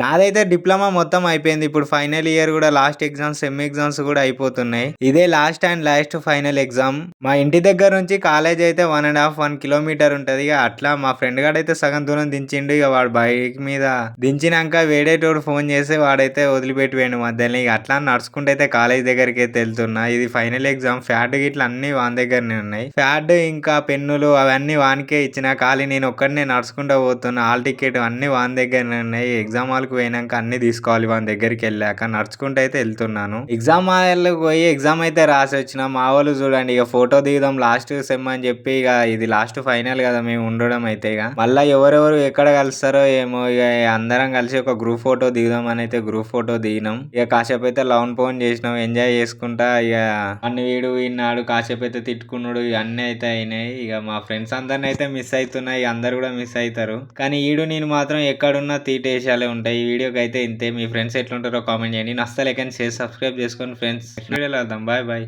నాదైతే డిప్లొమా మొత్తం అయిపోయింది. ఇప్పుడు ఫైనల్ ఇయర్ కూడా లాస్ట్ ఎగ్జామ్స్, సెమ్ ఎగ్జామ్స్ కూడా అయిపోతున్నాయి. ఇదే లాస్ట్ ఫైనల్ ఎగ్జామ్. మా ఇంటి దగ్గర నుంచి కాలేజ్ అయితే 1.5 కిలోమీటర్ ఉంటది. ఇక అట్లా మా ఫ్రెండ్ గాడైతే సగం దూరం దించిండు. ఇక వాడు బైక్ మీద దించినాక వేడేటోడు ఫోన్ చేసి వాడైతే వదిలిపెట్టి పోయిండు మధ్యలో. ఇక అట్లా నడుచుకుంటూ అయితే కాలేజ్ దగ్గరికి అయితే వెళ్తున్నా. ఇది ఫైనల్ ఎగ్జామ్. ఫ్యాట్ గిట్ల అన్ని వాని దగ్గరనే ఉన్నాయి. ఫ్యాట్ ఇంకా పెన్నులు అవన్నీ వానికే ఇచ్చిన. ఖాళీ నేను ఒక్కడినే నడుచుకుంటూ పోతున్నా. హాల్ టికెట్ అన్ని వాని దగ్గరనే ఉన్నాయి. ఎగ్జామ్ హాల్కి పోయినాక అన్ని తీసుకోవాలి వాని దగ్గరికి వెళ్ళాక. నడుచుకుంటూ అయితే వెళ్తున్నాను. ఎగ్జామ్ హాల్కి పోయి ఎగ్జామ్ అయితే రాసి వచ్చిన. మా వాళ్ళు చూడండి ఇక ఫోటో దిగుదాం లాస్ట్ సెమ్ అని చెప్పి ఇక ఇది లాస్ట్ ఫైనల్ కదా మేము ఉండడం అయితే. ఇక మళ్ళీ ఎవరెవరు ఎక్కడ కలుస్తారో ఏమో. ఇక అందరం కలిసి ఒక గ్రూప్ ఫోటో దిగుదాం అని అయితే గ్రూప్ ఫోటో దిగినాం. ఇక కాసేపు అయితే లౌన్ ఫోన్ చేసినాం, ఎంజాయ్ చేసుకుంటా. ఇక అన్ని వీడు విన్నాడు, కాసేపు అయితే తిట్టుకున్నాడు. ఇవన్నీ అయితే అయినాయి. ఇక మా ఫ్రెండ్స్ అందరిని అయితే మిస్ అవుతున్నాయి. అందరు కూడా మిస్ అవుతారు. కానీ ఈడు నేను మాత్రం ఎక్కడున్నా తీటేసాలే ఉంటాయి. ఈ వీడియోకి అయితే ఇంతే. మీ ఫ్రెండ్స్ ఎట్లుంటారో కామెంట్ చేయండి. నచ్చలేకని సబ్స్క్రైబ్ చేసుకోండి ఫ్రెండ్స్. వీడియోలో వెళ్దాం. Bye bye.